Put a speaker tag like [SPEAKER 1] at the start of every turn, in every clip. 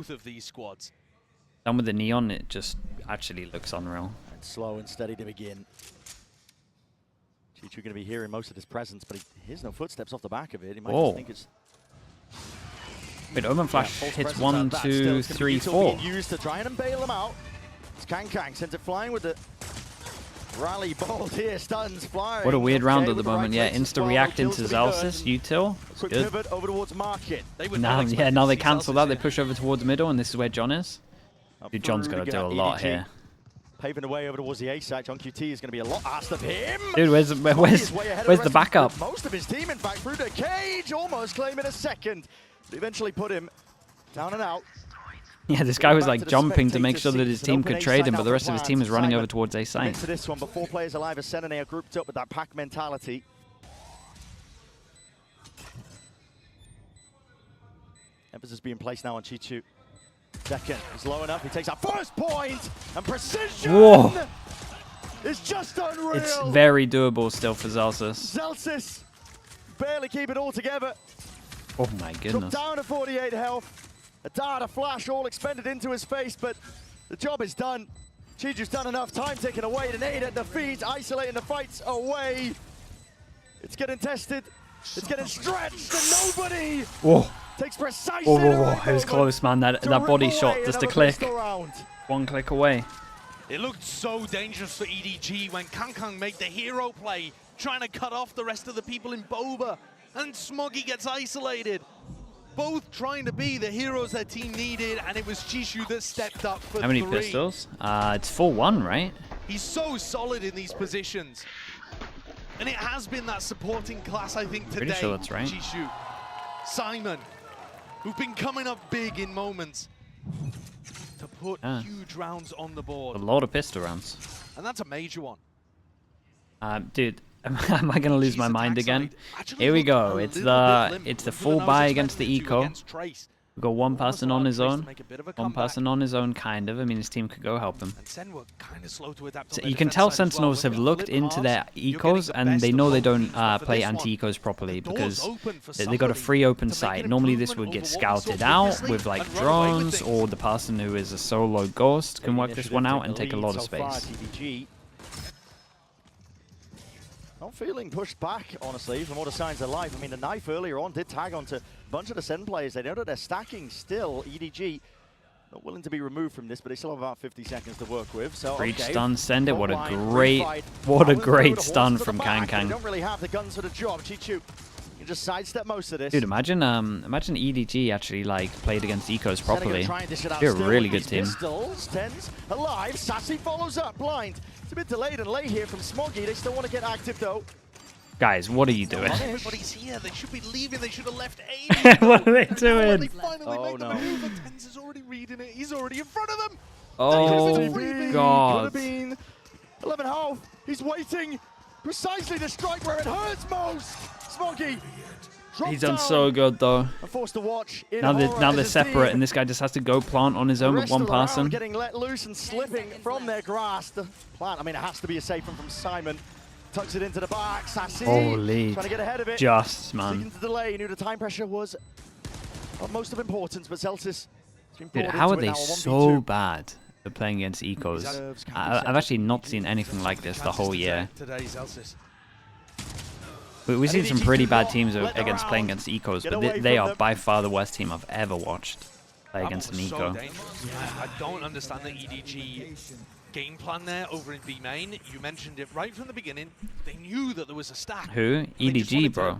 [SPEAKER 1] both of these squads.
[SPEAKER 2] Done with the neon, it just actually looks unreal.
[SPEAKER 3] And slow and steady to begin. Chichu going to be hearing most of his presence, but he hears no footsteps off the back of it. He might just think it's...
[SPEAKER 2] Wait, Omen Flash hits 1, 2, 3, 4.
[SPEAKER 3] Used to try and bail him out. It's Kang sends it flying with the rally bolt here. Stuns flying.
[SPEAKER 2] What a weird round at the moment. Yeah, insta react into Zalsis, util.
[SPEAKER 3] Quick
[SPEAKER 2] Good.
[SPEAKER 3] pivot over towards market.
[SPEAKER 2] Now they cancel that. They push over towards middle, and this is where John is. Dude, John's got to do a lot here.
[SPEAKER 3] Paving the way over towards the A site. John QT is going to be a lot asked of him.
[SPEAKER 2] Dude, where's the backup?
[SPEAKER 3] Most of his team, in fact, through the cage, almost claiming a second. But eventually put him down and out.
[SPEAKER 2] Yeah, this guy was like jumping to make sure that his team could trade him, but the rest of his team is running over towards A site.
[SPEAKER 3] Into this one, but 4 players alive as SEN and are grouped up with that pack mentality. Emphasis being placed now on Chichu. Second is low enough. He takes that first point, and precision.
[SPEAKER 2] Whoa.
[SPEAKER 3] It's just unreal.
[SPEAKER 2] It's very doable still for Zalsis.
[SPEAKER 3] Zalsis barely keep it all together.
[SPEAKER 2] Oh my goodness.
[SPEAKER 3] Dropped down to 48 health. A dart, a flash, all expended into his face, but the job is done. Chichu's done enough. Time taken away. The nade at the feet, isolating the fights away. It's getting tested. It's getting stretched, and nobody takes precise.
[SPEAKER 2] Whoa. It was close, man. That body shot, just a click. 1 click away.
[SPEAKER 1] It looked so dangerous for EDG when Kang made the hero play, trying to cut off the rest of the people in Boba, and Smoggy gets isolated. Both trying to be the heroes their team needed, and it was Chichu that stepped up for 3.
[SPEAKER 2] How many pistols? It's 4-1, right?
[SPEAKER 1] He's so solid in these positions. And it has been that supporting class, I think, today.
[SPEAKER 2] Pretty sure that's right.
[SPEAKER 1] Chichu, Simon, who've been coming up big in moments to put huge rounds on the board.
[SPEAKER 2] A lot of pistol rounds.
[SPEAKER 1] And that's a major one.
[SPEAKER 2] Dude, am I gonna lose my mind again? Here we go. It's the full buy against the eco. We've got one person on his own. One person on his own, kind of. I mean, his team could go help him.
[SPEAKER 1] So
[SPEAKER 2] you can tell Sentinels have looked into their ecos, and they know they don't play anti-ecos properly because they got a free open site. Normally this would get scouted out with like drones, or the person who is a solo ghost can work this one out and take a lot of space.
[SPEAKER 3] Not feeling pushed back, honestly, from all the signs of life. I mean, the knife earlier on did tag onto a bunch of the SEN players. They know that they're stacking still. EDG not willing to be removed from this, but they still have about 50 seconds to work with. So
[SPEAKER 2] great stun, send it. What a great stun from Kang.
[SPEAKER 3] They don't really have the guns for the job. Chichu can just sidestep most of this.
[SPEAKER 2] Dude, imagine EDG actually like played against ecos properly. They're a really good team.
[SPEAKER 3] Pistols, 10s alive. Sassy follows up blind. It's a bit delayed and late here from Smoggy. They still want to get active though.
[SPEAKER 2] Guys, what are you doing?
[SPEAKER 1] Everybody's here. They should be leaving. They should have left A.
[SPEAKER 2] What are they doing?
[SPEAKER 1] They finally make the maneuver. Tens is already reading it. He's already in front of them.
[SPEAKER 2] Oh God.
[SPEAKER 3] 11 health. He's waiting precisely to strike where it hurts most. Smoggy.
[SPEAKER 2] He's done so good though.
[SPEAKER 3] Forced to watch
[SPEAKER 2] now they're separate, and this guy just has to go plant on his own with one person.
[SPEAKER 3] Getting let loose and slipping from their grasp. The plant. I mean, it has to be a safe one from Simon. Tucks it into the back. Sassy
[SPEAKER 2] holy,
[SPEAKER 3] trying to get ahead of it.
[SPEAKER 2] Just man.
[SPEAKER 3] Into delay. Knew the time pressure was of most of importance, but Celsius.
[SPEAKER 2] Dude, how are they so bad at playing against ecos? I've actually not seen anything like this the whole year. We've seen some pretty bad teams against playing against ecos, but they are by far the worst team I've ever watched play against an eco.
[SPEAKER 1] I don't understand the EDG game plan there over in B main. You mentioned it right from the beginning. They knew that there was a stack.
[SPEAKER 2] Who? EDG, bro.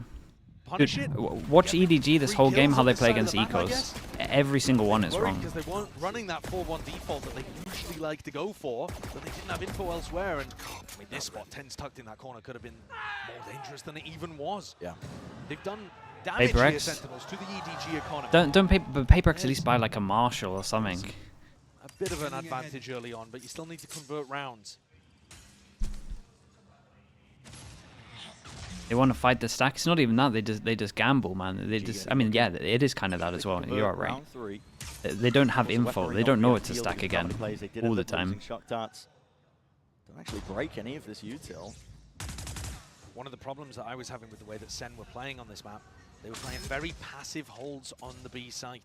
[SPEAKER 2] Dude, watch EDG this whole game, how they play against ecos. Every single one is wrong.
[SPEAKER 1] Because they weren't running that 4-1 default that they usually like to go for, but they didn't have info elsewhere. And I mean, this spot, 10's tucked in that corner, could have been more dangerous than it even was. Yeah, they've done damage here, Sentinels, to the EDG economy.
[SPEAKER 2] Don't Paper X at least buy like a Marshal or something.
[SPEAKER 1] A bit of an advantage early on, but you still need to convert rounds.
[SPEAKER 2] They want to fight the stack. It's not even that. They just gamble, man. They just. I mean, yeah, it is kind of that as well. You're right. They don't have info. They don't know it's a stack again all the time.
[SPEAKER 3] Don't actually break any of this util.
[SPEAKER 1] One of the problems that I was having with the way that SEN were playing on this map They were playing very passive holds on the B site.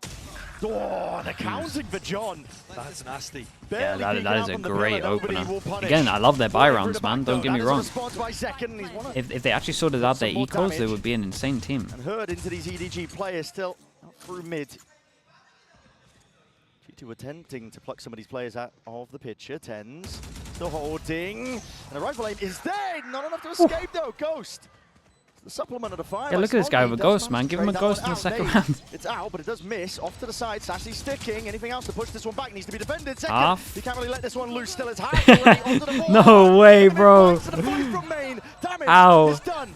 [SPEAKER 3] Oh, the counting for John.
[SPEAKER 1] That's nasty.
[SPEAKER 2] Yeah, that is a great opener. Again, I love their buy rounds, man. Don't get me wrong. If they actually sorted out their ecos, they would be an insane team.
[SPEAKER 3] And herd into these EDG players still out through mid. G2 attempting to pluck some of these players out of the picture. Tens still holding. And the rifle aim is dead. Not enough to escape though. Ghost. The supplement of the fire.
[SPEAKER 2] Yeah, look at this guy with a ghost, man. Give him a ghost in the second round.
[SPEAKER 3] It's out, but it does miss. Off to the side. Sassy sticking. Anything else to push this one back needs to be defended. Second.
[SPEAKER 2] Half.
[SPEAKER 3] He can't really let this one loose. Still, it's half already onto the ball.
[SPEAKER 2] No way, bro.
[SPEAKER 3] Damage
[SPEAKER 2] Ow.
[SPEAKER 3] is done.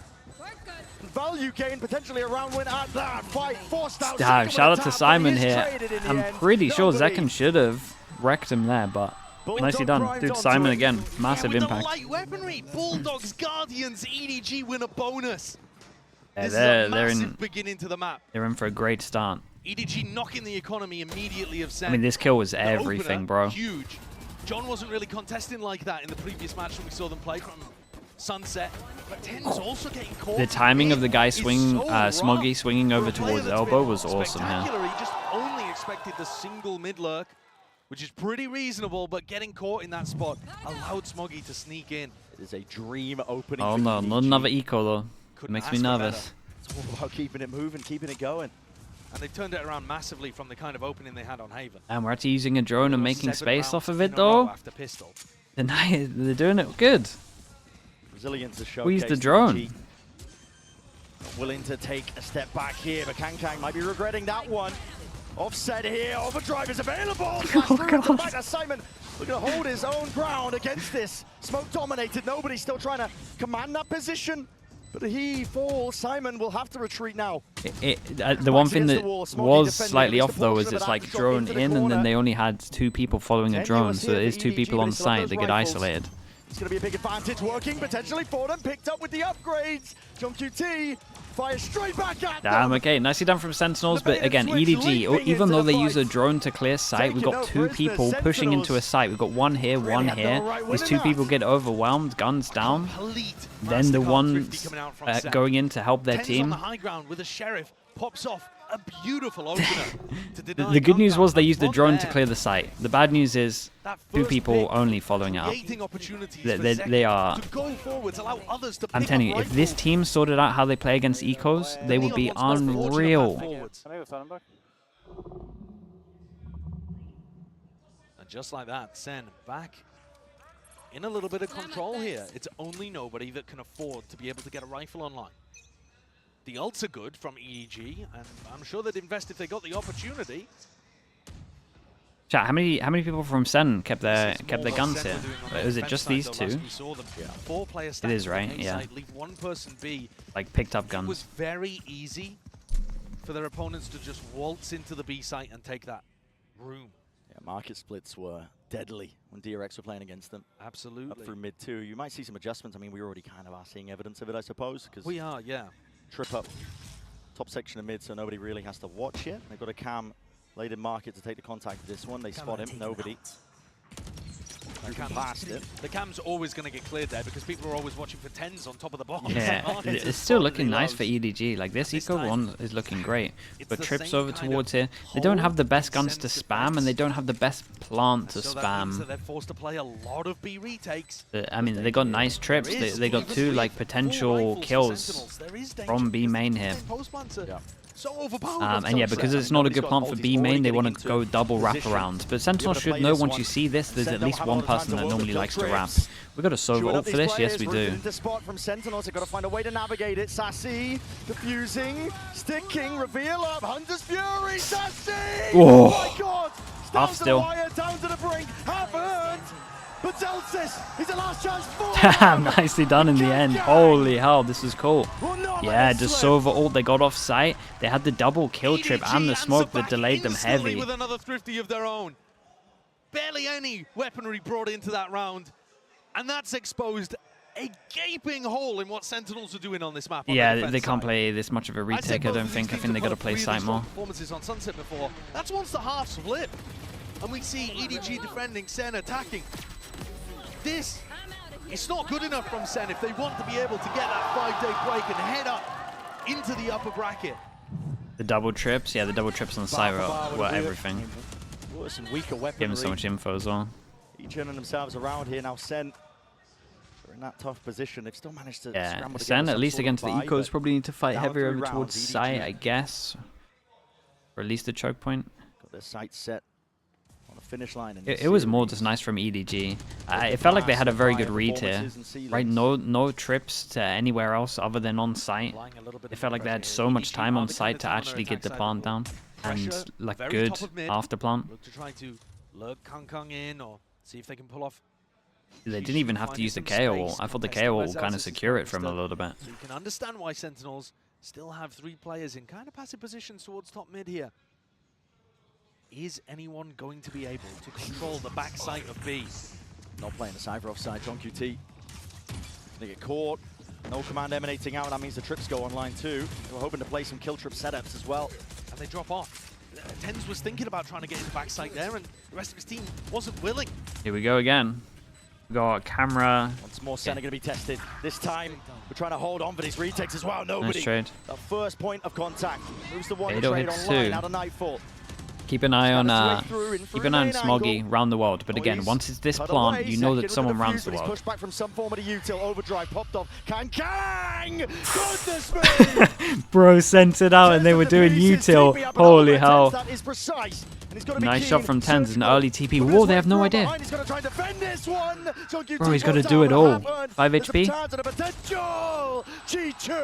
[SPEAKER 3] Value gain potentially a round win at that fight. Forced out.
[SPEAKER 2] Damn, shout out to Simon here. I'm pretty sure Zekken should have wrecked him there, but nicely done. Dude, Simon again. Massive impact.
[SPEAKER 1] Light weaponry. Bulldogs, Guardians, EDG win a bonus.
[SPEAKER 2] Yeah, they're in
[SPEAKER 1] beginning to the map.
[SPEAKER 2] They're in for a great start.
[SPEAKER 1] EDG knocking the economy immediately of SEN.
[SPEAKER 2] I mean, this kill was everything, bro.
[SPEAKER 1] Huge. John wasn't really contesting like that in the previous match when we saw them play from Sunset. But Ten's also getting caught.
[SPEAKER 2] The timing of the guy swinging, Smoggy swinging over towards elbow was awesome here.
[SPEAKER 1] He just only expected the single mid lurk, which is pretty reasonable, but getting caught in that spot allowed Smoggy to sneak in.
[SPEAKER 3] It is a dream opening.
[SPEAKER 2] Oh no, not another eco though. It makes me nervous.
[SPEAKER 3] It's all about keeping it moving, keeping it going.
[SPEAKER 1] And they've turned it around massively from the kind of opening they had on Haven.
[SPEAKER 2] And we're actually using a drone and making space off of it though. They're doing it good.
[SPEAKER 3] Resilience is showcased.
[SPEAKER 2] Squeeze the drone.
[SPEAKER 3] Willing to take a step back here, but Kang might be regretting that one. Offset here, overdrive is available.
[SPEAKER 2] Oh, God.
[SPEAKER 3] Simon looking to hold his own ground against this. Smoke dominated, nobody's still trying to command that position. But he falls, Simon will have to retreat now.
[SPEAKER 2] The one thing that was slightly off though is it's like drone in and then they only had 2 people following a drone, so there is 2 people on site that get isolated.
[SPEAKER 3] It's going to be a big advantage working potentially for them, picked up with the upgrades. John QT fires straight back at them.
[SPEAKER 2] Damn, okay, nicely done from Sentinels, but again, EDG, even though they use a drone to clear site, we've got 2 people pushing into a site. We've got one here, one here. These 2 people get overwhelmed, guns down. Then the ones going in to help their team.
[SPEAKER 1] On the high ground with a sheriff pops off a beautiful opener.
[SPEAKER 2] The good news was they used the drone to clear the site. The bad news is 2 people only following it up. They are. I'm telling you, if this team sorted out how they play against ecos, they would be unreal.
[SPEAKER 1] And just like that, SEN back in a little bit of control here. It's only nobody that can afford to be able to get a rifle online. The ults are good from EDG, and I'm sure they'd invest if they got the opportunity.
[SPEAKER 2] Chat, how many people from SEN kept their guns here? Is it just these 2? It is, right? Yeah.
[SPEAKER 1] One person B.
[SPEAKER 2] Like picked up guns.
[SPEAKER 1] It was very easy for their opponents to just waltz into the B site and take that room.
[SPEAKER 3] Yeah, market splits were deadly when DRX were playing against them.
[SPEAKER 1] Absolutely.
[SPEAKER 3] Up through mid 2. You might see some adjustments. I mean, we already kind of are seeing evidence of it, I suppose.
[SPEAKER 1] We are, yeah.
[SPEAKER 3] Trip up top section of mid, so nobody really has to watch it. They've got a cam laid in market to take the contact of this one. They spot him, nobody.
[SPEAKER 1] The cam's always going to get cleared there because people are always watching for 10s on top of the box.
[SPEAKER 2] Yeah, it's still looking nice for EDG. Like this eco one is looking great, but trips over towards here. They don't have the best guns to spam, and they don't have the best plant to spam.
[SPEAKER 1] They're forced to play a lot of B retakes.
[SPEAKER 2] I mean, they got nice trips. They got 2 like potential kills from B main here. And yeah, because it's not a good plant for B main, they want to go double wraparounds. But Sentinel should know once you see this, there's at least one person that normally likes to wrap. We got a Sova ult for this? Yes, we do.
[SPEAKER 3] Spot from Sentinels, they've got to find a way to navigate it. Sassy, diffusing, sticking, reveal up, Hunter's Fury, Sassy!
[SPEAKER 2] Oh
[SPEAKER 3] my God!
[SPEAKER 2] Half still.
[SPEAKER 3] Down to the brink, half earned! But Zelsis, he's a last chance for
[SPEAKER 2] Damn, nicely done in the end. Holy hell, this is cool. Yeah, just Sova ult, they got off site. They had the double kill trip and the smoke that delayed them heavy.
[SPEAKER 1] With another thrifty of their own. Barely any weaponry brought into that round. And that's exposed a gaping hole in what Sentinels are doing on this map.
[SPEAKER 2] Yeah, they can't play this much of a retake, I don't think. I think they got to play site more.
[SPEAKER 1] Performances on Sunset before. That's once the halves flip. And we see EDG defending, SEN attacking. This, it's not good enough from SEN if they want to be able to get that 5-day break and head up into the upper bracket.
[SPEAKER 2] The double trips, yeah, the double trips on the side were everything.
[SPEAKER 3] Worse and weaker weaponry.
[SPEAKER 2] Give him so much info as well.
[SPEAKER 3] Each turning themselves around here now. SEN are in that tough position. They've still managed to scramble together.
[SPEAKER 2] SEN, at least against the
[SPEAKER 3] buy,
[SPEAKER 2] ecos, probably need to fight
[SPEAKER 3] down
[SPEAKER 2] heavier
[SPEAKER 3] 3
[SPEAKER 2] over towards
[SPEAKER 3] rounds,
[SPEAKER 2] site,
[SPEAKER 3] EDG.
[SPEAKER 2] I guess. Or at least a choke point.
[SPEAKER 3] Got their sights set on the finish line. In
[SPEAKER 2] It was more just nice from EDG. It felt like they had a very good read here. Right, no trips to anywhere else other than on site. It felt like they had so much time on site to actually get the plant down. And like good after plant.
[SPEAKER 1] Look to try to lurk Kang in or see if they can pull off.
[SPEAKER 2] They didn't even have to use the KO wall. I thought the KO wall will kind of secure it from a little bit.
[SPEAKER 1] So you can understand why Sentinels still have 3 players in kind of passive positions towards top mid here. Is anyone going to be able to control the backside of B?
[SPEAKER 3] Not playing the Cypher offside. John QT gonna get caught. No command emanating out. That means the trips go online too. They were hoping to play some kill trip setups as well.
[SPEAKER 1] And they drop off. Tens was thinking about trying to get into backside there, and the rest of his team wasn't willing.
[SPEAKER 2] Here we go again. We got camera.
[SPEAKER 3] Once more, SEN are going to be tested. This time, we're trying to hold on for these retakes as well. Nobody.
[SPEAKER 2] Nice trade.
[SPEAKER 3] The first point of contact. Moves the one
[SPEAKER 2] Beto
[SPEAKER 3] trade
[SPEAKER 2] hits
[SPEAKER 3] online
[SPEAKER 2] 2.
[SPEAKER 3] out of Nightfall.
[SPEAKER 2] Keep an eye on Smoggy round the world, but again, once it's this plant, you know that someone rounds the world.
[SPEAKER 3] Pushed back from some form of a util, overdrive popped off. Kang! Goodness me!
[SPEAKER 2] Bro sent it out and they were doing util. Holy hell! Nice shot from Tens, an early TP. Whoa, they have no idea. Bro, he's got to do it all. 5 HP.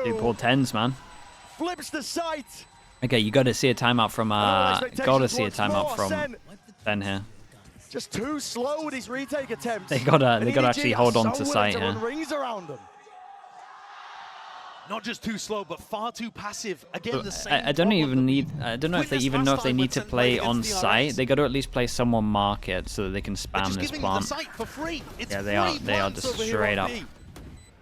[SPEAKER 2] Dude, poor Tens, man.
[SPEAKER 3] Flips the sight.
[SPEAKER 2] Okay, you got to see a timeout from SEN here.
[SPEAKER 3] Just too slow with his retake attempts.
[SPEAKER 2] They gotta actually hold on to site here.
[SPEAKER 3] Rings around them.
[SPEAKER 1] Not just too slow, but far too passive. Again, the same.
[SPEAKER 2] I don't know if they even know if they need to play on site. They got to at least play someone market so that they can spam this plant. Yeah, they are just straight up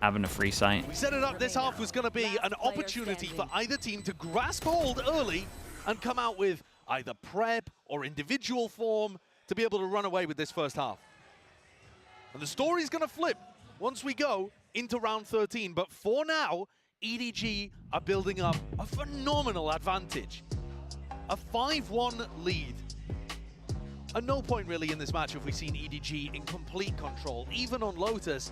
[SPEAKER 2] having a free site.
[SPEAKER 1] We set it up. This half was going to be an opportunity for either team to grasp hold early and come out with either prep or individual form to be able to run away with this first half. And the story's going to flip once we go into round 13. But for now, EDG are building up a phenomenal advantage. A 5-1 lead. At no point really in this match have we seen EDG in complete control. Even on Lotus,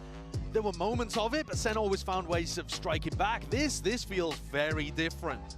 [SPEAKER 1] there were moments of it, but SEN always found ways of striking back. This feels very different.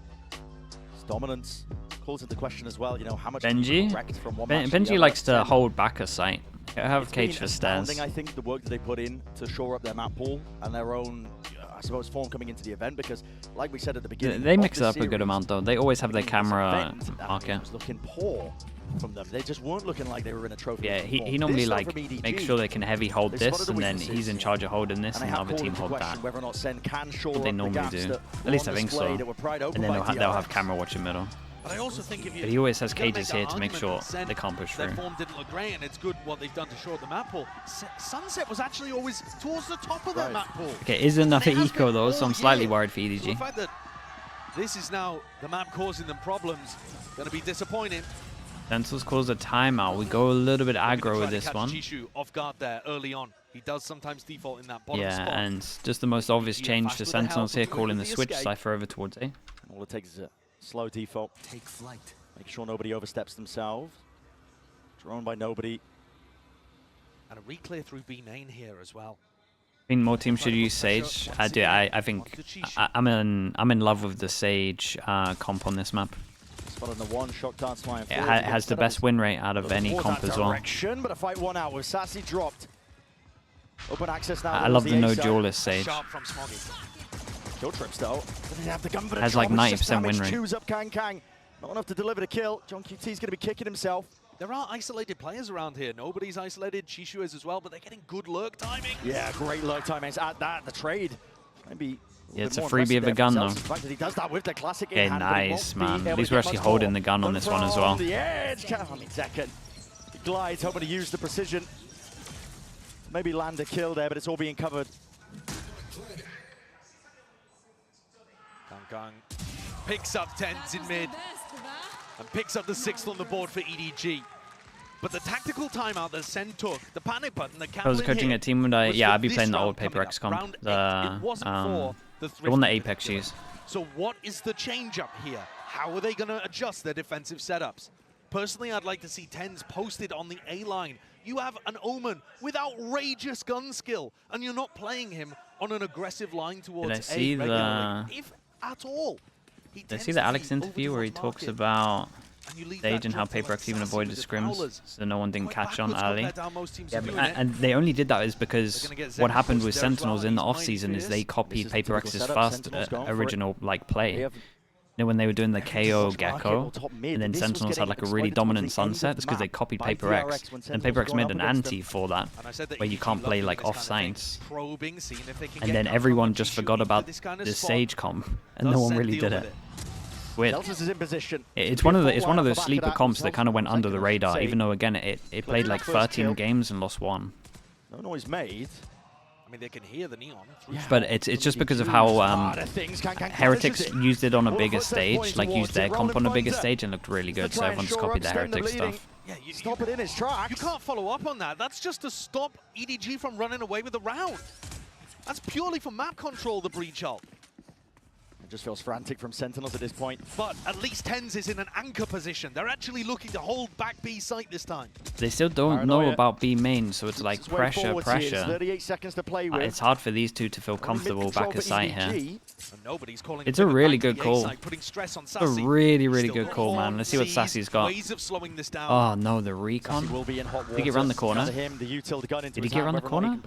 [SPEAKER 3] His dominance calls into question as well. You know how much
[SPEAKER 2] Benji likes to hold back a site. Have cage for stairs.
[SPEAKER 3] I think the work that they put in to shore up their map pool and their own, I suppose, form coming into the event, because like we said at the beginning,
[SPEAKER 2] they mix it up a good amount though. They always have their camera marker.
[SPEAKER 3] Was looking poor from them. They just weren't looking like they were in a trophy.
[SPEAKER 2] Yeah, he normally like makes sure they can heavy hold this, and then he's in charge of holding this, and the other team hold that.
[SPEAKER 3] Whether or not SEN can shore
[SPEAKER 2] what they normally do. At least I think so. And then they'll have camera watching middle.
[SPEAKER 1] But I also think if you,
[SPEAKER 2] but he always has cages here to make sure they can't push through.
[SPEAKER 1] Their form didn't look great, and it's good what they've done to shore the map pool. Sunset was actually always towards the top of that map pool.
[SPEAKER 2] Okay, is another eco though, so I'm slightly worried for EDG.
[SPEAKER 1] So the fact that this is now the map causing them problems, going to be disappointing.
[SPEAKER 2] Sentinels calls a timeout. We go a little bit aggro with this one.
[SPEAKER 1] Chishu off guard there early on. He does sometimes default in that bottom spot.
[SPEAKER 2] Yeah, and just the most obvious change for Sentinels here, calling the switch Cypher over towards A.
[SPEAKER 3] All it takes is a slow default. Take flight. Make sure nobody oversteps themselves. Drone by nobody.
[SPEAKER 1] And a reclear through B main here as well.
[SPEAKER 2] I think more teams should use Sage. I think I'm in love with the Sage comp on this map.
[SPEAKER 3] Spot on the one, shock dance flying
[SPEAKER 2] it has the best win rate out of any comp as well.
[SPEAKER 3] But a fight one out with Sassy dropped. Open access now.
[SPEAKER 2] I love the no duelist Sage.
[SPEAKER 3] Kill trips though.
[SPEAKER 2] Has like 90% win rate.
[SPEAKER 3] Chews up Kang. Not enough to deliver the kill. John QT's going to be kicking himself.
[SPEAKER 1] There are isolated players around here. Nobody's isolated. Chishu is as well, but they're getting good lurk timing.
[SPEAKER 3] Yeah, great lurk timing. At that, the trade. Maybe.
[SPEAKER 2] Yeah, it's a freebie of a gun though.
[SPEAKER 3] He does that with the classic
[SPEAKER 2] yeah, nice, man. At least we're actually holding the gun on this one as well.
[SPEAKER 3] The edge. Second. He glides, hoping to use the precision. Maybe land a kill there, but it's all being covered.
[SPEAKER 1] Kang picks up 10s in mid and picks up the 6th on the board for EDG. But the tactical timeout that SEN took, the panic button that
[SPEAKER 2] I was coaching a team, would I'd be playing the old Paper X comp. The one that Apex used.
[SPEAKER 1] So what is the change up here? How are they going to adjust their defensive setups? Personally, I'd like to see TenZ posted on the A line. You have an Omen with outrageous gun skill, and you're not playing him on an aggressive line towards A regularly, if at all.
[SPEAKER 2] Did I see the Alex interview where he talks about Sage and how PaperX even avoided scrims, so no one didn't catch on early? Yeah, and they only did that is because what happened with Sentinels in the offseason is they copied PaperX's first original play. You know, when they were doing the KO Gecko, and then Sentinels had like a really dominant sunset, it's because they copied PaperX, and PaperX made an anti for that, where you can't play like off sites. And then everyone just forgot about the Sage comp, and no one really did it. Weird. It's one of those sleeper comps that kind of went under the radar, even though again it played like 13 games and lost 1.
[SPEAKER 3] No noise made.
[SPEAKER 1] I mean, they can hear the neon.
[SPEAKER 2] But it's just because of how Heretics used it on a bigger stage, like used their comp on a bigger stage and looked really good, so everyone just copied the Heretics stuff.
[SPEAKER 1] Yeah, stop it in his tracks. You can't follow up on that. That's just to stop EDG from running away with the round. That's purely for map control, the breach ult.
[SPEAKER 3] It just feels frantic from Sentinels at this point.
[SPEAKER 1] But at least TenZ is in an anchor position. They're actually looking to hold back B site this time.
[SPEAKER 2] They still don't know about B main, so it's like pressure.
[SPEAKER 3] 38 seconds to play with.
[SPEAKER 2] It's hard for these two to feel comfortable back of site here. It's
[SPEAKER 1] a
[SPEAKER 2] really good call. It's a really, really good call, man. Let's see what Sassy's got. Oh no, the recon. Did he get around the corner? Did he get around the corner?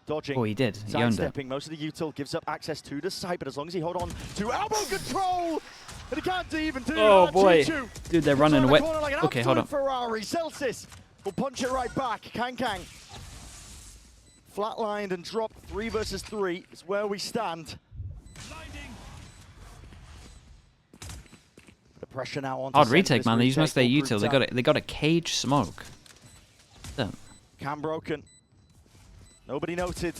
[SPEAKER 3] Dodging.
[SPEAKER 2] Oh, he did. He owned it.
[SPEAKER 3] Most of the util gives up access to the site, but as long as he hold on to elbow control, and he can't even do
[SPEAKER 2] oh
[SPEAKER 3] that.
[SPEAKER 2] Boy, dude, they're running away.
[SPEAKER 3] Like
[SPEAKER 2] okay, hold on.
[SPEAKER 3] Ferrari. Celsius will punch it right back. Kang flatlined and dropped. 3 versus 3 is where we stand. The pressure now on.
[SPEAKER 2] Hard retake, man. They used most of their util. They got a cage smoke.
[SPEAKER 3] Cam broken. Nobody noted.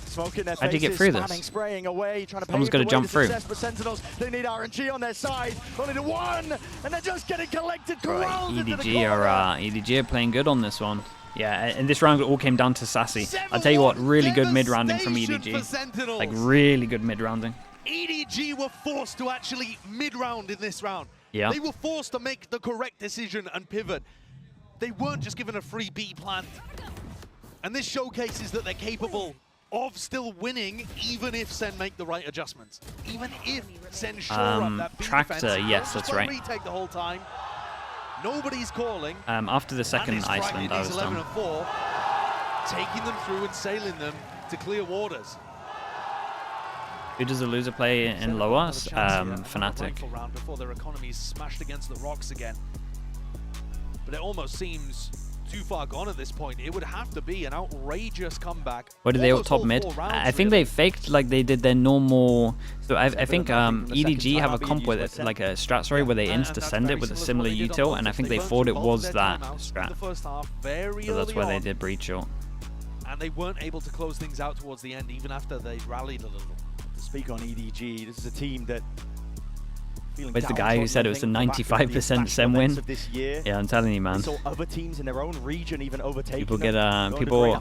[SPEAKER 3] Smoke in their faces.
[SPEAKER 2] How'd you get through this?
[SPEAKER 3] Spraying away, trying to
[SPEAKER 2] Someone's got to jump through.
[SPEAKER 3] Sentinels, they need RNG on their side. Only the 1, and they're just getting collected.
[SPEAKER 2] EDG are playing good on this one. Yeah, and this round all came down to Sassy. I'll tell you what, really good mid-rounding from EDG. Like, really good mid-rounding.
[SPEAKER 1] EDG were forced to actually mid-round in this round.
[SPEAKER 2] Yeah.
[SPEAKER 1] They were forced to make the correct decision and pivot. They weren't just given a free B plant. And this showcases that they're capable of still winning, even if SEN make the right adjustments. Even if SEN shore up that B
[SPEAKER 2] Tractor,
[SPEAKER 1] defense,
[SPEAKER 2] yes, that's right.
[SPEAKER 1] Retake the whole time. Nobody's calling.
[SPEAKER 2] After the second Iceland, I was done.
[SPEAKER 1] 11-4, taking them through and sailing them to clear waters.
[SPEAKER 2] Who does the loser play in lower? Fnatic.
[SPEAKER 1] Before their economy is smashed against the rocks again. But it almost seems too far gone at this point. It would have to be an outrageous comeback.
[SPEAKER 2] What did they all top mid? I think they faked like they did their normal. So I think EDG have a comp with it, like a strat, sorry, where they insta-send it with a similar util, and I think they thought it was that strat. So that's why they did breach ult.
[SPEAKER 1] And they weren't able to close things out towards the end, even after they rallied a little.
[SPEAKER 3] To speak on EDG, this is a team that.
[SPEAKER 2] Where's the guy who said it was a 95% SEN win? Yeah, I'm telling you, man.
[SPEAKER 3] Other teams in their own region even overtaking
[SPEAKER 2] people get people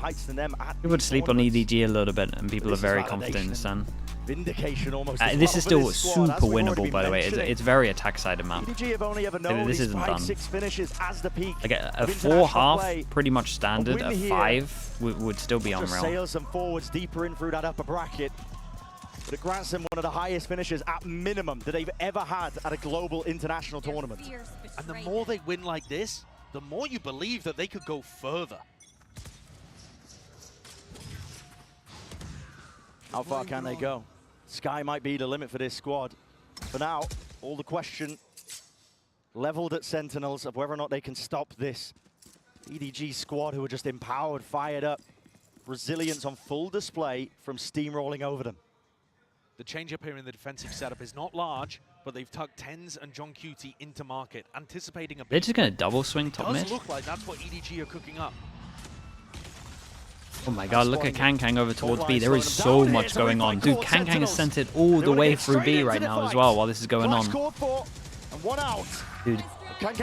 [SPEAKER 2] would sleep on EDG a little bit, and people are very confident in SEN.
[SPEAKER 3] Vindication almost.
[SPEAKER 2] This is still super winnable, by the way. It's very attack-sided map.
[SPEAKER 3] EDG have only ever known
[SPEAKER 2] this isn't done.
[SPEAKER 3] 5-6 finishes as the peak.
[SPEAKER 2] Like a 4.5, pretty much standard. A 5 would still be on rail.
[SPEAKER 3] Sails them forwards deeper in through that upper bracket. But it grants them one of the highest finishes at minimum that they've ever had at a global international tournament.
[SPEAKER 1] And the more they win like this, the more you believe that they could go further.
[SPEAKER 3] How far can they go? Sky might be the limit for this squad. For now, all the question leveled at Sentinels of whether or not they can stop this EDG squad who are just empowered, fired up. Resilience on full display from steamrolling over them.
[SPEAKER 1] The change-up here in the defensive setup is not large, but they've tucked TenZ and John Cutie into market, anticipating a bit.
[SPEAKER 2] They're just going to double swing top mid.
[SPEAKER 1] It does look like that's what EDG are cooking up.
[SPEAKER 2] Oh my god, look at Kang over towards B. There is so much going on. Dude, Kang has sent it all the way through B right now as well while this is going on. Dude,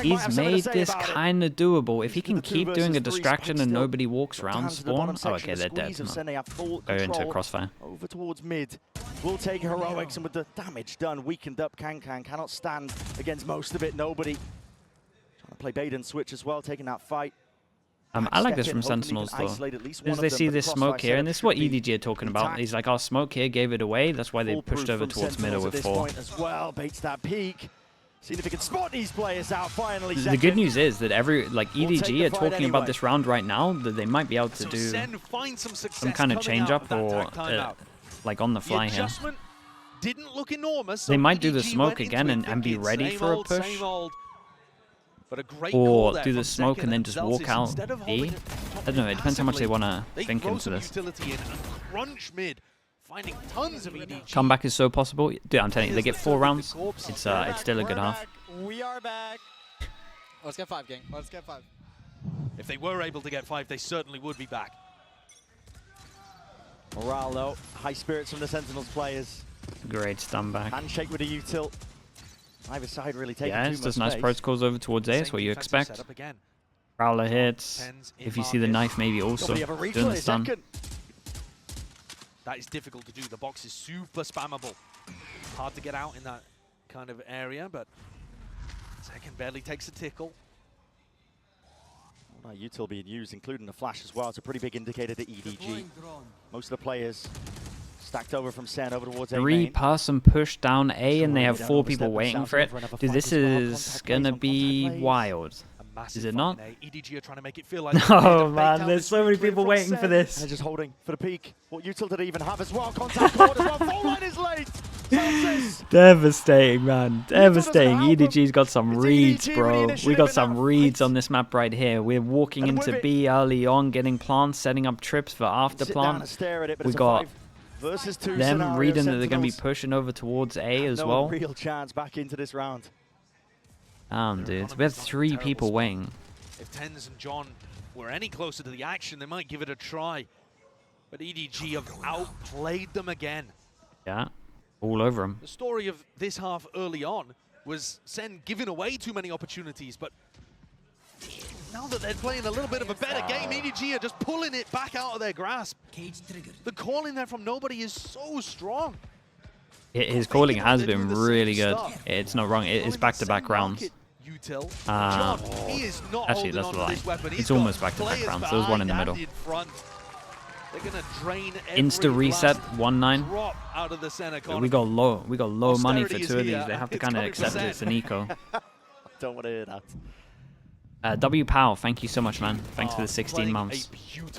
[SPEAKER 2] He's made this kind of doable. If he can keep doing a distraction and nobody walks around spawn. Oh, okay, they're dead. Go into a crossfire.
[SPEAKER 3] Over towards mid. Will take heroics, and with the damage done, weakened up, Kang cannot stand against most of it. Nobody. Trying to play bait and switch as well, taking that fight.
[SPEAKER 2] I like this from Sentinels though, because they see this smoke here, and this is what EDG are talking about. He's like, our smoke here gave it away, that's why they pushed over towards middle with 4.
[SPEAKER 3] As well, baits that peak. Seeing if he can spot these players out finally.
[SPEAKER 2] The good news is that EDG are talking about this round right now, that they might be able to do some kind of change up or like on the fly here.
[SPEAKER 1] Didn't look enormous.
[SPEAKER 2] They might do the smoke again and be ready for a push. Or do the smoke and then just walk out B. I don't know, it depends how much they want to think into this. Comeback is so possible. Dude, I'm telling you, they get 4 rounds. It's still a good half.
[SPEAKER 4] We are back. Let's get 5, gang. Let's get 5.
[SPEAKER 1] If they were able to get 5, they certainly would be back.
[SPEAKER 3] Morale though, high spirits from the Sentinels players.
[SPEAKER 2] Great stun back.
[SPEAKER 3] Handshake with a util. Either side really taking
[SPEAKER 2] yeah, it's just nice protocols over towards A, is what you expect. Prowler hits. If you see the knife, maybe also doing the stun.
[SPEAKER 1] That is difficult to do. The box is super spammable. Hard to get out in that kind of area, but second barely takes a tickle.
[SPEAKER 3] Well, now util being used, including the flash as well. It's a pretty big indicator to EDG. Most of the players stacked over from SEN over towards A.
[SPEAKER 2] 3-person push down A, and they have 4 people waiting for it. Dude, this is gonna be wild. Is it not?
[SPEAKER 1] EDG are trying to make it feel like
[SPEAKER 2] oh man, there's so many people waiting for this.
[SPEAKER 3] They're just holding for the peak. What util did they even have as well? Contact cord as well. Full line is late.
[SPEAKER 2] Devastating, man. Devastating. EDG's got some reads, bro. We got some reads on this map right here. We're walking into B early on, getting plants, setting up trips for after plant. We got them reading that they're going to be pushing over towards A as well.
[SPEAKER 3] No real chance back into this round.
[SPEAKER 2] Dude. We have 3 people waiting.
[SPEAKER 1] If Tens and John were any closer to the action, they might give it a try. But EDG have outplayed them again.
[SPEAKER 2] Yeah, all over them.
[SPEAKER 1] The story of this half early on was SEN giving away too many opportunities, but now that they're playing a little bit of a better game, EDG are just pulling it back out of their grasp. The calling there from nobody is so strong.
[SPEAKER 2] His calling has been really good. It's not wrong. It is back-to-back rounds. Actually, that's a lie. It's almost back-to-back rounds. There was one in the middle. Insta reset 1-9. We got low money for 2 of these. They have to kind of accept it. It's an eco.
[SPEAKER 3] Don't want to hear that.
[SPEAKER 2] W Pow, thank you so much, man. Thanks for the 16 months.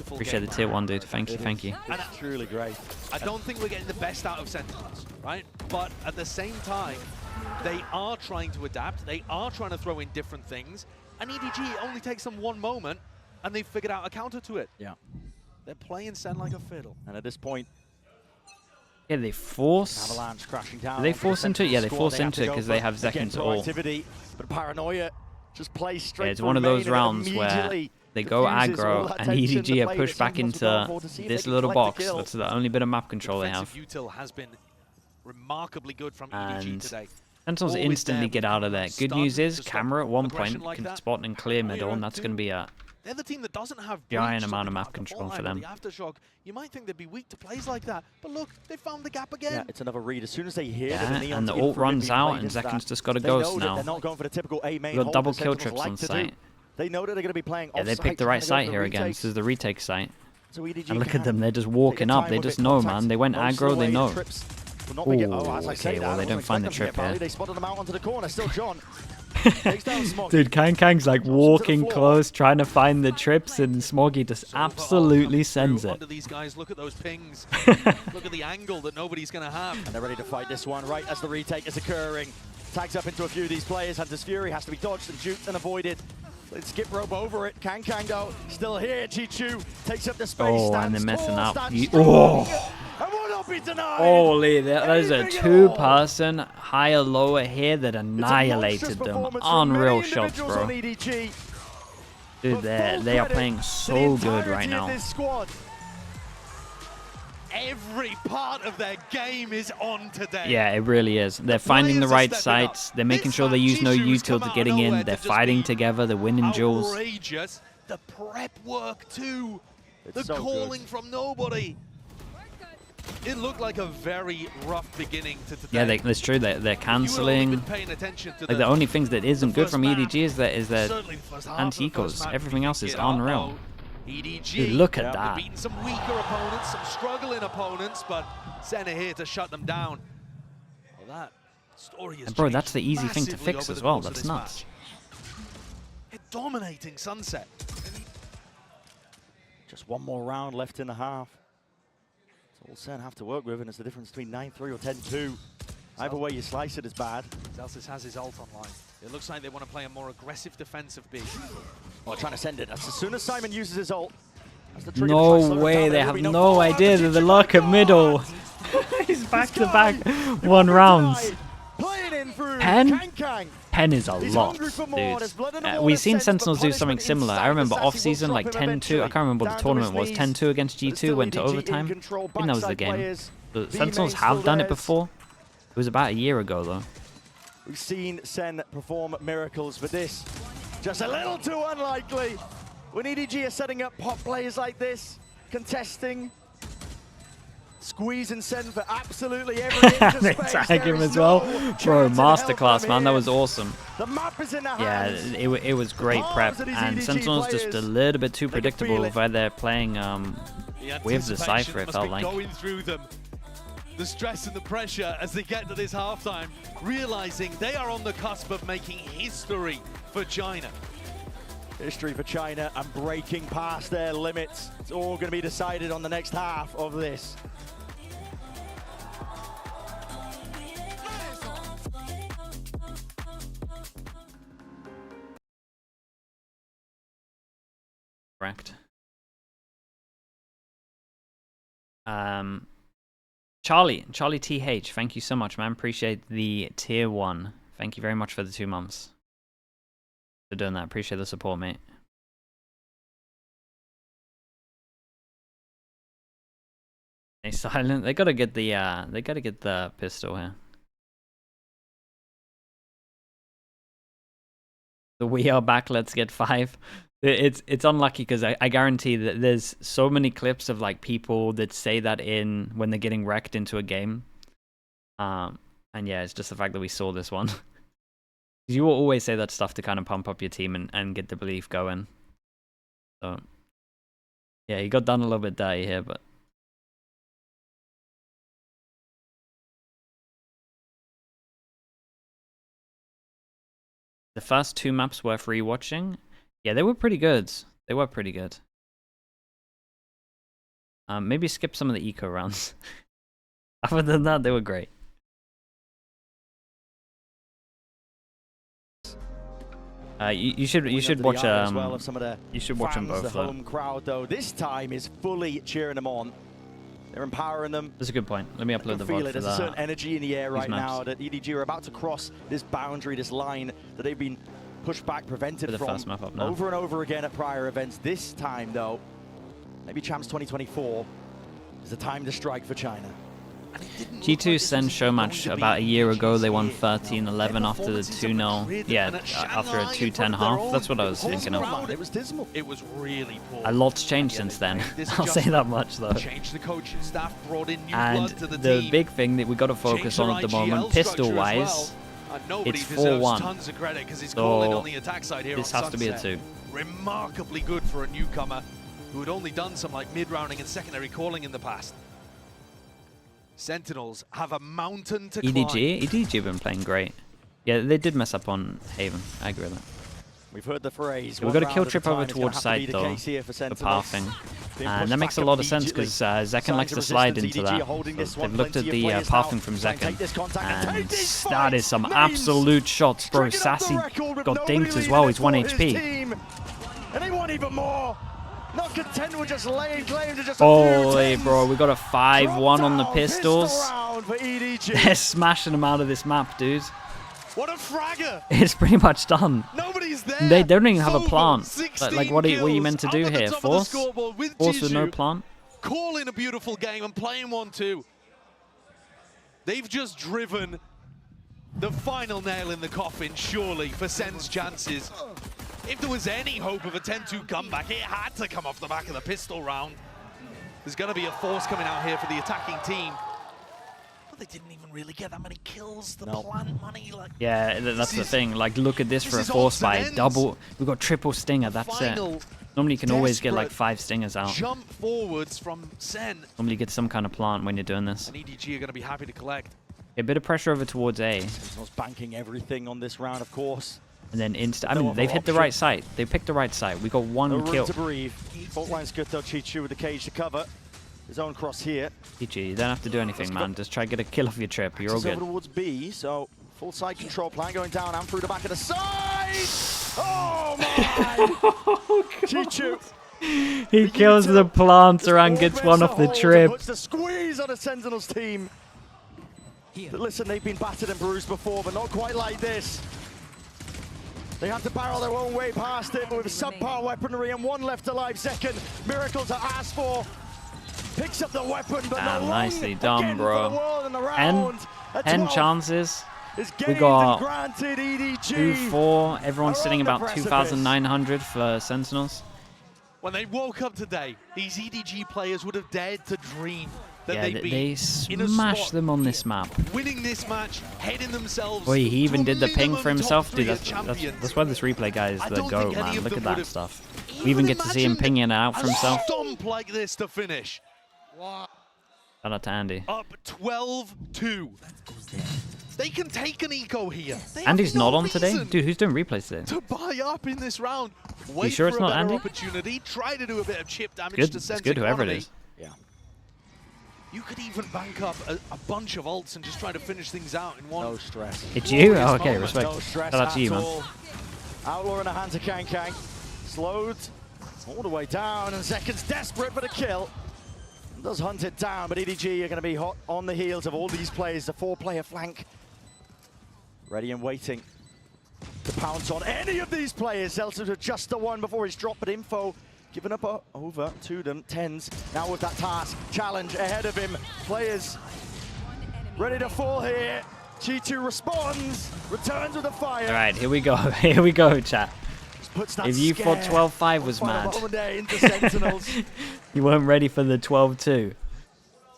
[SPEAKER 2] Appreciate the tier 1, dude. Thank you, thank you.
[SPEAKER 3] And that's truly great.
[SPEAKER 1] I don't think we're getting the best out of Sentinels, right? But at the same time, they are trying to adapt. They are trying to throw in different things. And EDG only takes them 1 moment, and they've figured out a counter to it.
[SPEAKER 3] Yeah.
[SPEAKER 1] They're playing SEN like a fiddle.
[SPEAKER 3] And at this point,
[SPEAKER 2] yeah, they force.
[SPEAKER 3] Avalanche crashing down.
[SPEAKER 2] Do they force into it? Yeah, they force into it because they have Zekin's ult.
[SPEAKER 3] But Paranoia just plays straight.
[SPEAKER 2] Yeah, it's one of those rounds where they go aggro and EDG are pushed back into this little box. That's the only bit of map control they have.
[SPEAKER 1] Util has been remarkably good from EDG today.
[SPEAKER 2] Sentinels instantly get out of there. Good news is, Camera at one point can spot and clear middle, and that's going to be a
[SPEAKER 1] they're the team that doesn't have
[SPEAKER 2] giant amount of map control for them.
[SPEAKER 1] The Aftershock, you might think they'd be weak to plays like that, but look, they found the gap again.
[SPEAKER 3] Yeah, it's another read. As soon as they hear
[SPEAKER 2] and the ult runs out, and Zekin's just got a ghost now.
[SPEAKER 3] They're not going for the typical A main.
[SPEAKER 2] We've got double kill trips on site.
[SPEAKER 3] They know that they're going to be playing.
[SPEAKER 2] Yeah, they picked the right site here again. This is the retake site. And look at them, they're just walking up. They just know, man. They went aggro, they know. Ooh, okay, well, they don't find the trip here.
[SPEAKER 3] They spotted them out onto the corner. Still John.
[SPEAKER 2] Dude, Kang's like walking close, trying to find the trips, and Smoggy just absolutely sends it.
[SPEAKER 1] These guys, look at those pings. Look at the angle that nobody's going to have.
[SPEAKER 3] And they're ready to fight this one right as the retake is occurring. Tags up into a few of these players. Hunter's Fury has to be dodged and juked and avoided. Let's skip rope over it. Kang though, still here. Chichu takes up the space.
[SPEAKER 2] Oh, and they're messing up. Oh! Holy, that is a 2-person higher lower here that annihilated them. Unreal shots, bro. Dude, they are playing so good right now.
[SPEAKER 1] every part of their game is on today.
[SPEAKER 2] Yeah, it really is. They're finding the right sites. They're making sure they use no util to getting in. They're fighting together. They're winning duels.
[SPEAKER 1] Outrageous. The prep work too. The
[SPEAKER 3] so
[SPEAKER 1] calling
[SPEAKER 3] good.
[SPEAKER 1] from nobody. It looked like a very rough beginning to today.
[SPEAKER 2] Yeah, that's true. They're cancelling. Like the only things that isn't good from EDG is their anti-ecos. Everything else is unreal.
[SPEAKER 1] EDG,
[SPEAKER 2] Dude, look at that.
[SPEAKER 1] beating some weaker opponents, some struggling opponents, but SEN are here to shut them down. Well, that story is.
[SPEAKER 2] And bro, that's the easy thing to fix as well. That's nuts.
[SPEAKER 1] Dominating Sunset.
[SPEAKER 3] Just one more round left in the half. That's all SEN have to work with, and it's the difference between 9-3 or 10-2. Either way you slice it is bad.
[SPEAKER 1] Zelsis has his ult online. It looks like they want to play a more aggressive defensive B.
[SPEAKER 3] Oh, trying to send it. As soon as Simon uses his ult.
[SPEAKER 2] No way, they have no idea that the lock at middle. He's back-to-back one rounds. Pen is a lot, dude. We've seen Sentinels do something similar. I remember off-season, like 10-2. I can't remember what the tournament was. 10-2 against G2, went to overtime. I think that was the game. The Sentinels have done it before. It was about a year ago, though.
[SPEAKER 3] We've seen SEN perform miracles, but this, just a little too unlikely. When EDG are setting up pop players like this, contesting, squeezing SEN for absolutely every inch of
[SPEAKER 2] They
[SPEAKER 3] space.
[SPEAKER 2] tag him as well. Bro, masterclass, man. That was awesome.
[SPEAKER 3] The map is in the
[SPEAKER 2] Yeah,
[SPEAKER 3] hands.
[SPEAKER 2] it was great prep. And Sentinels just a little bit too predictable where they're playing with the Cypher, it felt like.
[SPEAKER 1] Going through them. The stress and the pressure as they get to this halftime, realizing they are on the cusp of making history for China.
[SPEAKER 3] History for China and breaking past their limits. It's all going to be decided on the next half of this.
[SPEAKER 2] Correct. Charlie TH, thank you so much, man. Appreciate the tier 1. Thank you very much for the 2 months. For doing that. Appreciate the support, mate. Stay silent. They gotta get the pistol here. The we are back, let's get 5. It's unlucky because I guarantee that there's so many clips of like people that say that in when they're getting wrecked into a game. And yeah, it's just the fact that we saw this one. You will always say that stuff to kind of pump up your team and get the belief going. So yeah, he got done a little bit dirty here, but the first 2 maps worth rewatching. Yeah, they were pretty good. They were pretty good. Maybe skip some of the eco rounds. Other than that, they were great. You should watch you should watch them both.
[SPEAKER 3] The home crowd though this time is fully cheering them on. They're empowering them.
[SPEAKER 2] That's a good point. Let me upload the VOD for
[SPEAKER 3] There's
[SPEAKER 2] that.
[SPEAKER 3] a certain energy in the air right now that EDG are about to cross this boundary, this line that they've been pushed back, prevented from
[SPEAKER 2] first map up now.
[SPEAKER 3] over and over again at prior events. This time though, maybe Champs 2024 is the time to strike for China.
[SPEAKER 2] G2 SEN show match about a year ago, they won 13-11 after the 2-0. Yeah, after a 2-10 half. That's what I was thinking of.
[SPEAKER 3] It was dismal.
[SPEAKER 1] It was really poor.
[SPEAKER 2] A lot's changed since then. I'll say that much though.
[SPEAKER 1] Changed the coaching staff, brought in new
[SPEAKER 2] And
[SPEAKER 1] blood to the
[SPEAKER 2] the
[SPEAKER 1] team.
[SPEAKER 2] big thing that we got to focus on at the moment, pistol-wise, it's 4-1.
[SPEAKER 1] Tons of credit because he's
[SPEAKER 2] So
[SPEAKER 1] calling on the attack side here.
[SPEAKER 2] this
[SPEAKER 1] on
[SPEAKER 2] has to be a
[SPEAKER 1] Sunset.
[SPEAKER 2] 2.
[SPEAKER 1] Remarkably good for a newcomer who had only done some like mid-rounding and secondary calling in the past. Sentinels have a mountain to climb.
[SPEAKER 2] EDG have been playing great. Yeah, they did mess up on Haven. I agree with that.
[SPEAKER 3] We've heard the phrase.
[SPEAKER 2] We've got a kill trip over towards side though, for pathing. And that makes a lot of sense because Zekken likes to slide into that. So they've looked at the pathing from Zekken. And that is some absolute shots, bro. Sassy got dinked as well. He's 1 HP.
[SPEAKER 3] And they want even more. Not content with just laying claim to just
[SPEAKER 2] Holy, bro. We got a 5-1 on the pistols. They're smashing them out of this map, dude.
[SPEAKER 1] What a fragger!
[SPEAKER 2] It's pretty much done.
[SPEAKER 1] Nobody's there.
[SPEAKER 2] They don't even have a plant. Like what are you meant to do here? Force with no plant?
[SPEAKER 1] calling a beautiful game and playing one too. They've just driven the final nail in the coffin, surely, for SEN's chances. If there was any hope of a 10-2 comeback, it had to come off the back of the pistol round. There's going to be a force coming out here for the attacking team. But they didn't even really get that many kills. The plant money, like...
[SPEAKER 2] Yeah, that's the thing. Like, look at this for a force fight. Double... We've got triple stinger, that's it. Normally you can always get like 5 stingers out.
[SPEAKER 1] Jump forwards from SEN.
[SPEAKER 2] Normally you get some kind of plant when you're doing this.
[SPEAKER 1] And EDG are going to be happy to collect.
[SPEAKER 2] A bit of pressure over towards A.
[SPEAKER 3] Sentinels banking everything on this round, of course.
[SPEAKER 2] And then I mean, they've hit the right site. They picked the right site. We got one
[SPEAKER 3] no
[SPEAKER 2] kill.
[SPEAKER 3] Room to breathe. Fault line's good though. Chichu with the cage to cover. His own cross here.
[SPEAKER 2] GG, you don't have to do anything, man. Just try to get a kill off your trip. You're all good.
[SPEAKER 3] Over towards B, so full side control plan going down and through the back of the side. Oh my! Chichu.
[SPEAKER 2] He kills the planter and gets one off the trip.
[SPEAKER 3] Puts the squeeze on the Sentinels team. But listen, they've been battered and bruised before, but not quite like this. They have to barrel their own way past it with subpar weaponry and one left alive. Second, Miracle to ask for. Picks up the weapon, but
[SPEAKER 2] damn, nicely done, bro. 10 chances. We got 2-4. Everyone's sitting about 2,900 for Sentinels.
[SPEAKER 1] When they woke up today, these EDG players would have dared to dream that they'd be
[SPEAKER 2] they smashed them on this map.
[SPEAKER 1] Winning this match, heading themselves.
[SPEAKER 2] Boy, he even did the ping for himself. Dude, that's why this replay guy is the GOAT, man. Look at that stuff. We even get to see him pinging it out for himself.
[SPEAKER 1] Stomp like this to finish.
[SPEAKER 2] Shout out to Andy.
[SPEAKER 1] Up 12-2. They can take an eco here.
[SPEAKER 2] Andy's not on today? Dude, who's doing replays today?
[SPEAKER 1] To buy up in this round. Wait
[SPEAKER 2] you sure it's not Andy?
[SPEAKER 1] Opportunity. Try to do a bit of chip damage
[SPEAKER 2] good.
[SPEAKER 1] to Sen's
[SPEAKER 2] It's good, whoever it
[SPEAKER 1] economy.
[SPEAKER 2] is.
[SPEAKER 3] Yeah.
[SPEAKER 1] You could even bank up a bunch of ults and just try to finish things out in one.
[SPEAKER 3] No stress.
[SPEAKER 2] It's you? Oh, okay,
[SPEAKER 3] moment.
[SPEAKER 2] respect.
[SPEAKER 3] No stress
[SPEAKER 2] Shout out to you, man.
[SPEAKER 3] all. Outlaw in the hands of Kang Kang. Slowed all the way down, and Seconds desperate for the kill. Does hunt it down, but EDG are going to be hot on the heels of all these players. The 4-player flank. Ready and waiting to pounce on any of these players. Zeltz with just the one before he's dropped, but info given up over to them. Tens now with that task. Challenge ahead of him. Players ready to fall here. G2 responds, returns with a fire.
[SPEAKER 2] All right, here we go. Here we go, chat. If you thought 12-5 was mad, you weren't ready for the 12-2.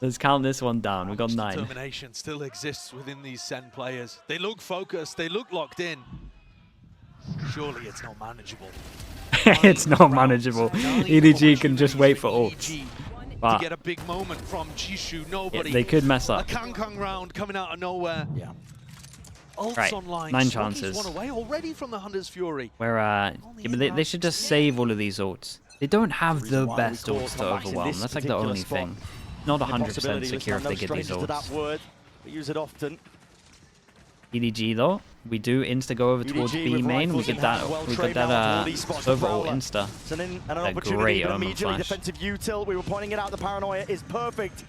[SPEAKER 2] Let's count this one down. We got 9.
[SPEAKER 1] Determination still exists within these SEN players. They look focused. They look locked in. Surely it's not manageable.
[SPEAKER 2] It's not manageable. EDG can just wait for ults.
[SPEAKER 1] To get a big moment from Jishu, nobody.
[SPEAKER 2] Yeah, they could mess up.
[SPEAKER 1] A Kang round coming out of nowhere.
[SPEAKER 3] Yeah.
[SPEAKER 1] Ults
[SPEAKER 2] right,
[SPEAKER 1] online.
[SPEAKER 2] 9 chances.
[SPEAKER 1] One away already from the Hunter's Fury.
[SPEAKER 2] Where yeah, but they should just save all of these ults. They don't have the best ults to overwhelm. That's like the only thing. Not 100% secure if they get these ults.
[SPEAKER 3] Use it often.
[SPEAKER 2] EDG though, we do insta go over towards B main. We get that overall insta. A great omen flash.
[SPEAKER 3] Defensive util. We were pointing it out. The paranoia is perfect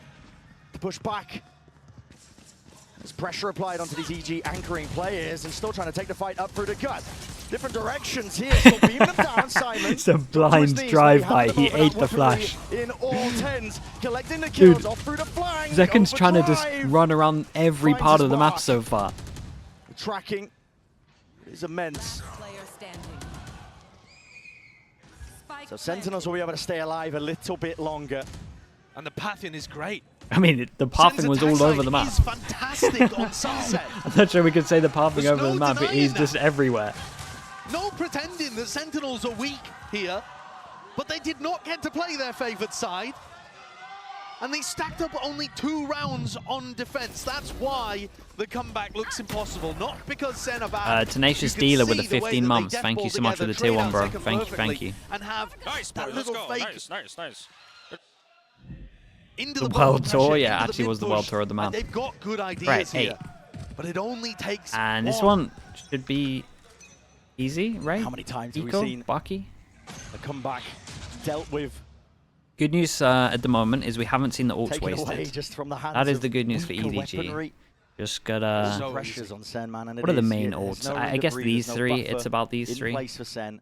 [SPEAKER 3] to push back. There's pressure applied onto these EG anchoring players and still trying to take the fight up through the gut. Different directions here. Still beam them down, Simon.
[SPEAKER 2] It's a blind drive-by. He ate the flash.
[SPEAKER 3] In all 10s, collecting the kills. Dude, off through the flank.
[SPEAKER 2] Zeken's trying to just run around every part of the map so far.
[SPEAKER 3] The tracking is immense. So Sentinels will be able to stay alive a little bit longer.
[SPEAKER 1] And the pathing is great.
[SPEAKER 2] I mean, the pathing was all over the map.
[SPEAKER 1] Is fantastic on Sunset.
[SPEAKER 2] I'm not sure we could say the pathing over the map, but he's just everywhere.
[SPEAKER 1] No pretending that Sentinels are weak here, but they did not get to play their favoured side. And they stacked up only 2 rounds on defense. That's why the comeback looks impossible. Not because SEN are bad.
[SPEAKER 2] Tenacious Dealer with the 15 months. Thank you so much for the tier 1, bro. Thank you.
[SPEAKER 1] And have that little fake.
[SPEAKER 5] Nice.
[SPEAKER 1] Into
[SPEAKER 2] the world tour, yeah, actually was the world tour of the map.
[SPEAKER 1] They've got good ideas here, but it only takes
[SPEAKER 2] and this one should be easy, right?
[SPEAKER 3] How many times have we seen
[SPEAKER 2] Bucky?
[SPEAKER 3] The comeback dealt with?
[SPEAKER 2] Good news at the moment is we haven't seen the ults wasted.
[SPEAKER 3] Just from the hands
[SPEAKER 2] that is the good news for EDG.
[SPEAKER 3] Weaponry.
[SPEAKER 2] Just gotta.
[SPEAKER 3] Pressures on SEN, man, and
[SPEAKER 2] what are the main ults? I guess these 3. It's about these 3.
[SPEAKER 3] In place for SEN.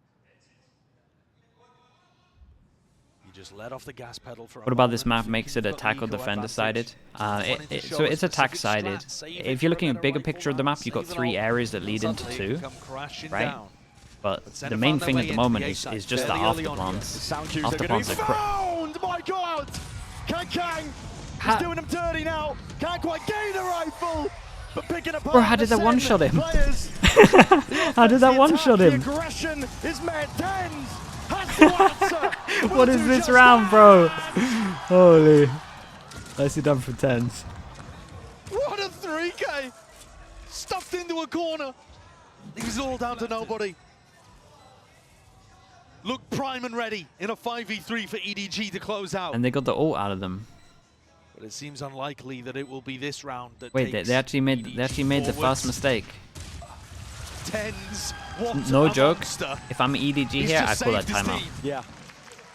[SPEAKER 1] You just let off the gas pedal for
[SPEAKER 2] What about this map makes it attack or defender sided? So it's attack sided. If you're looking at a bigger picture of the map, you've got 3 areas that lead into 2, right? But the main thing at the moment is just the afterplants. Afterplants are
[SPEAKER 3] found! My God! Kang is doing him dirty now. Can't quite gain a rifle, but picking apart.
[SPEAKER 2] Bro, how did that one-shot him? How did that one-shot him?
[SPEAKER 3] The aggression is met. Tens has to answer.
[SPEAKER 2] What is this round, bro? Holy. Nicely done for Tens.
[SPEAKER 1] What a 3K! Stuffed into a corner. It was all down to nobody. Look prime and ready in a 5v3 for EDG to close out.
[SPEAKER 2] And they got the ult out of them.
[SPEAKER 1] But it seems unlikely that it will be this round that
[SPEAKER 2] Wait, they actually made the first mistake.
[SPEAKER 1] Tens,
[SPEAKER 2] no joke. If I'm EDG here, I call that timeout.
[SPEAKER 3] Yeah.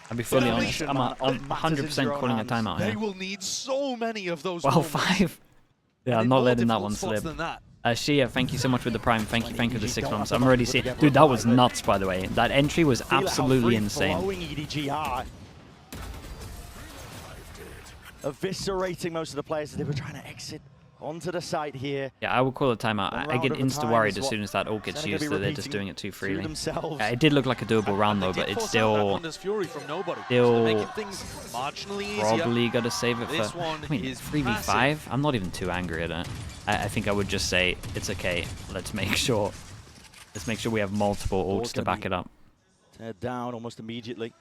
[SPEAKER 2] I'll be fully honest. I'm 100% calling a timeout here.
[SPEAKER 1] They will need so many of those.
[SPEAKER 2] Well, 5. Yeah, I'm not letting that one slip. Shia, thank you so much for the prime. Thank you for the 6 months. I'm already seeing. Dude, that was nuts, by the way. That entry was absolutely insane.
[SPEAKER 3] Eviscerating most of the players as they were trying to exit onto the site here.
[SPEAKER 2] Yeah, I would call a timeout. I get insta-worried as soon as that ult gets used that they're just doing it too freely. It did look like a doable round though, but it's still probably got to save it for... I mean, 3v5? I'm not even too angry at it. I think I would just say, it's okay, let's make sure we have multiple ults to back it up.
[SPEAKER 3] Teared down almost immediately.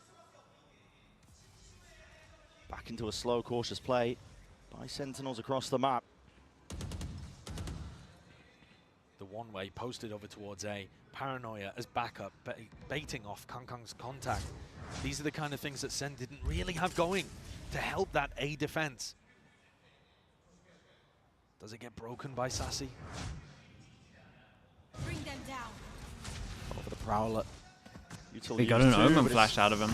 [SPEAKER 3] Back into a slow, cautious play by Sentinels across the map.
[SPEAKER 1] The one-way posted over towards A. Paranoia as backup, baiting off Kang's contact. These are the kind of things that SEN didn't really have going to help that A defense. Does it get broken by Sassy?
[SPEAKER 5] Bring them down.
[SPEAKER 3] Over the Prowler.
[SPEAKER 2] We got an Omen flash out of him.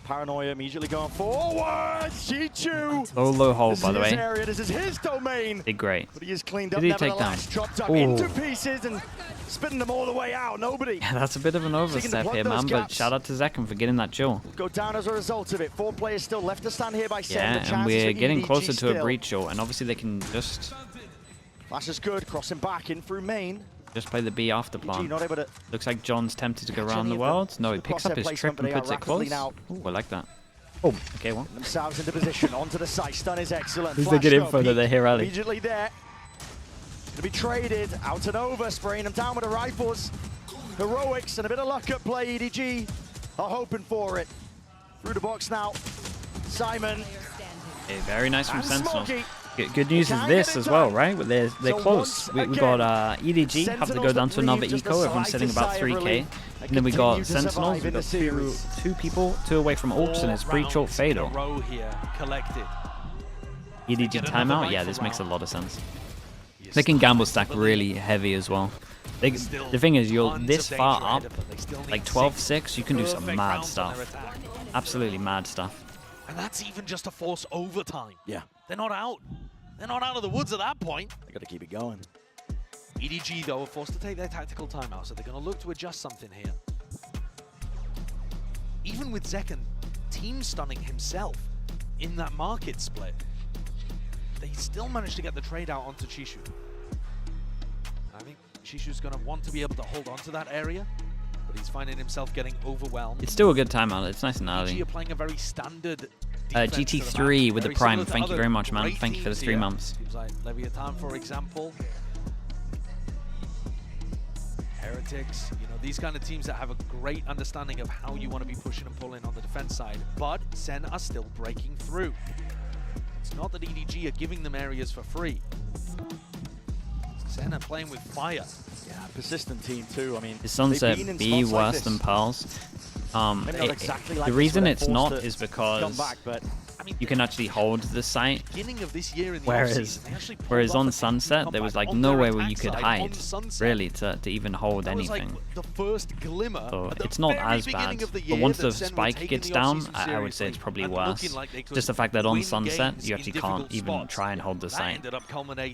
[SPEAKER 3] Paranoia immediately going forward. Chichu.
[SPEAKER 2] Low hold, by the way.
[SPEAKER 3] This is his domain.
[SPEAKER 2] Did great.
[SPEAKER 3] But he is cleaned up.
[SPEAKER 2] Did he take down?
[SPEAKER 3] Chopped into pieces and spitting them all the way out. Nobody.
[SPEAKER 2] Yeah, that's a bit of an overstep here, man. But shout out to Zekken for getting that chill.
[SPEAKER 3] Go down as a result of it. 4 players still left to stand here by SEN.
[SPEAKER 2] Yeah, and we're getting closer to a breach short, and obviously they can just.
[SPEAKER 3] Flash is good. Crossing back in through main.
[SPEAKER 2] Just play the B after plant.
[SPEAKER 3] Not able to
[SPEAKER 2] looks like John's tempted to go around the world. No, he picks up his trip and puts it close. Ooh, I like that. Oh, okay, well.
[SPEAKER 3] Themselves into position, onto the site. Stun is excellent.
[SPEAKER 2] Who's the good info that they hear early?
[SPEAKER 3] Immediately there. To be traded out and over, spraying them down with the rifles. Heroics and a bit of luck at play. EDG are hoping for it. Through the box now. Simon.
[SPEAKER 2] Okay, very nice from Sentinels. Good news is this as well, right? They're close. We got EDG have to go down to another eco. Everyone's sitting about 3k. And then we got Sentinels. We got two people, 2 away from ults, and it's breach ult fatal. EDG timeout. Yeah, this makes a lot of sense. They can gamble stack really heavy as well. The thing is, you're this far up, like 12-6, you can do some mad stuff. Absolutely mad stuff.
[SPEAKER 1] And that's even just to force overtime.
[SPEAKER 3] Yeah.
[SPEAKER 1] They're not out. They're not out of the woods at that point.
[SPEAKER 3] They got to keep it going.
[SPEAKER 1] EDG, though, are forced to take their tactical timeout, so they're going to look to adjust something here. Even with Zekken team stunning himself in that market split, they still managed to get the trade out onto Chishu. I think Chishu's going to want to be able to hold on to that area, but he's finding himself getting overwhelmed.
[SPEAKER 2] It's still a good timeout. It's nice and early.
[SPEAKER 1] EDG are playing a very standard
[SPEAKER 2] GT3 with the Prime. Thank you very much, man. Thank you for the 3 months.
[SPEAKER 1] Seems like Leviathan, for example. Heretics, you know, these kind of teams that have a great understanding of how you want to be pushing and pulling on the defense side. But SEN are still breaking through. It's not that EDG are giving them areas for free. SEN are playing with fire.
[SPEAKER 3] Yeah, persistent team too. I mean,
[SPEAKER 2] is Sunset B worse than Pals? The reason it's not is because you can actually hold the site, whereas on Sunset there was like nowhere where you could hide, really, to even hold anything. So it's not as bad, but once the spike gets down, I would say it's probably worse. Just the fact that on Sunset you actually can't even try and hold the site.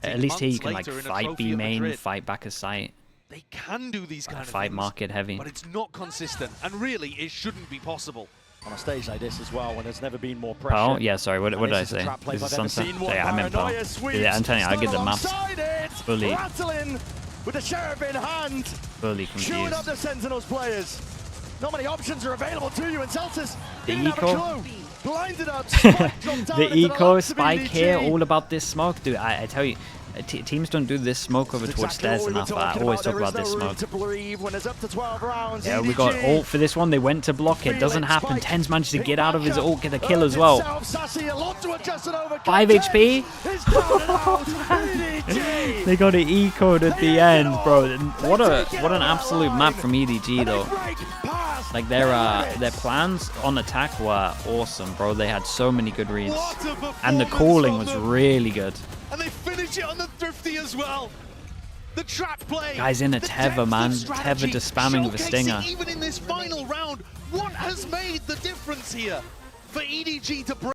[SPEAKER 2] At least here you can like fight B main, fight back a site.
[SPEAKER 1] They can do these kind of
[SPEAKER 2] fight
[SPEAKER 1] things,
[SPEAKER 2] market heavy,
[SPEAKER 1] but it's not consistent, and really it shouldn't be possible.
[SPEAKER 3] On a stage like this as well, when there's never been more pressure.
[SPEAKER 2] Oh, yeah, sorry, what did I say? This is Sunset? Yeah, I meant Pearl. Yeah, I'm telling you, I get the maps fully
[SPEAKER 3] with the sheriff in hand, chewing up
[SPEAKER 2] confused.
[SPEAKER 3] the Sentinels players. Not many options are available to you, and Celtics
[SPEAKER 2] The
[SPEAKER 3] didn't have a
[SPEAKER 2] eco.
[SPEAKER 3] clue. Blinded up, Spike dropped down
[SPEAKER 2] The
[SPEAKER 3] into
[SPEAKER 2] eco
[SPEAKER 3] laps of
[SPEAKER 2] spike here,
[SPEAKER 3] EDG.
[SPEAKER 2] all about this smoke, dude. I tell you, teams don't do this smoke over towards stairs enough. I always talk about this smoke. Yeah, we got ult for this one. They went to block it. Doesn't happen. Ten's managed to get out of his ult, get a kill as well. 5 HP. They got it ecoed at the end, bro. What an absolute map from EDG though. Like their plans on attack were awesome, bro. They had so many good reads, and the calling was really good.
[SPEAKER 1] And they finish it on the Thrifty as well. The trap play.
[SPEAKER 2] Guys in a Teva, man. Teva just spamming with a stinger.
[SPEAKER 1] Even in this final round, what has made the difference here for EDG to break?